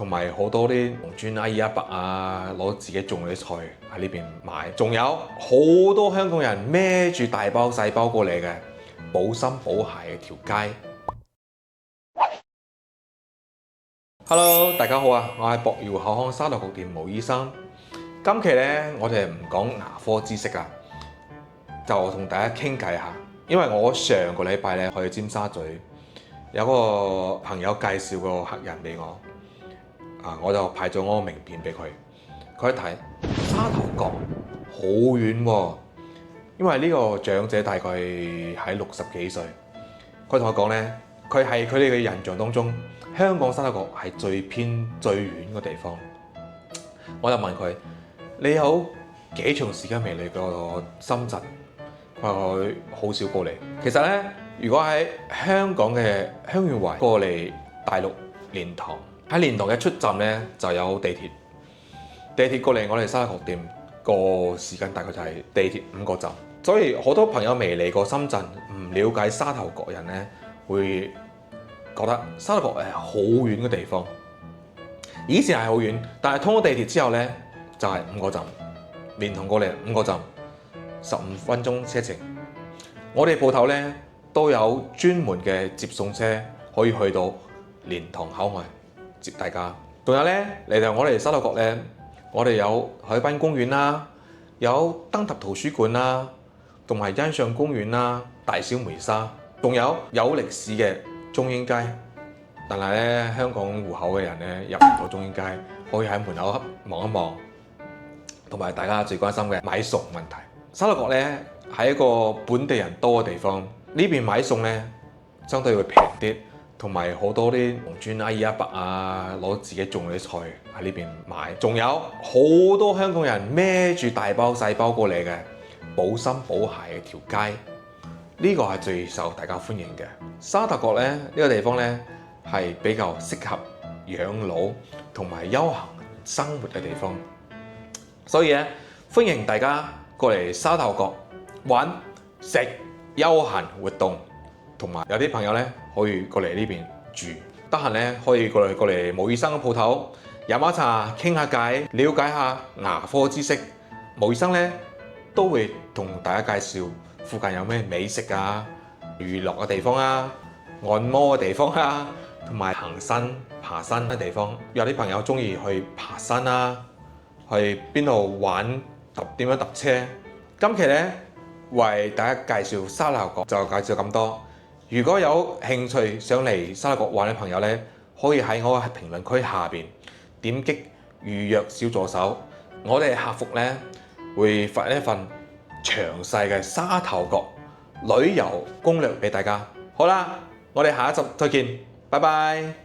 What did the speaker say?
同埋好多啲農村阿姨阿伯啊，攞自己種嘅啲菜喺呢邊買。仲有好多香港人孭住大包細包過嚟嘅，補心補鞋嘅條街。Hello， 大家好啊！我係博瑤口腔沙頭角店毛醫生。今期咧，我哋唔講牙科知識啊，就同大家傾偈下。因為我上個禮拜咧去尖沙咀，有個朋友介紹個客人俾我，我就派咗我個名片俾佢。佢一睇沙頭角好遠喎，因為呢個長者大概喺60幾歲。佢同我講咧，佢係佢哋嘅印象當中，香港沙頭角係最偏最遠嘅地方。我就問佢：你有幾長時間未嚟過深圳？佢話佢好少過嚟。其實咧，如果喺香港嘅香園圍過嚟大陸蓮塘，喺蓮塘嘅出站咧就有地鐵。地鐵過嚟我哋沙頭角店個時間大概就係地鐵5個站。所以好多朋友未嚟過深圳，唔了解沙頭角人咧，會覺得沙頭角係好遠嘅地方。以前係好遠，但係通咗地鐵之後咧，就係5個站，蓮塘過嚟5個站，15分鐘車程。我哋鋪頭咧都有專門嘅接送車，可以去到蓮塘口岸接大家。仲有咧嚟到我哋沙頭角咧，我哋有海濱公園啦，有燈塔圖書館啦，同埋欣賞公園啦、大小梅沙，仲有歷史嘅中英街。但係咧，香港戶口嘅人咧入唔到中英街，可以喺門口望一望。同埋大家最關心嘅買餸問題，沙頭角咧係一個本地人多嘅地方，呢邊買餸咧相對會平啲，同埋好多啲農村阿姨阿伯啊，攞自己種嘅啲菜喺呢邊買。仲有好多香港人孭住大包細包過嚟嘅，補心補鞋嘅條街，呢個係最受大家歡迎嘅。沙頭角咧呢個地方咧係比較適合養老同埋休閒生活嘅地方。所以咧，歡迎大家過嚟沙頭角玩、食、休閒活動，同埋有啲朋友咧可以過嚟呢邊住。得閒咧可以過嚟毛醫生嘅鋪頭飲下茶、傾下偈，了解下牙科知識。毛醫生咧都會同大家介紹附近有咩美食啊、娛樂嘅地方啊、按摩嘅地方啊，同埋行山、爬山嘅地方。有啲朋友中意去爬山啊，去邊度玩點樣搭車。今期咧為大家介紹沙頭角就介紹咁多。如果有興趣想嚟沙頭角玩嘅朋友咧，可以喺我嘅評論區下邊點擊預約小助手，我哋客服咧會發一份詳細嘅沙頭角旅遊攻略俾大家。好啦，我哋下一集再見，拜拜。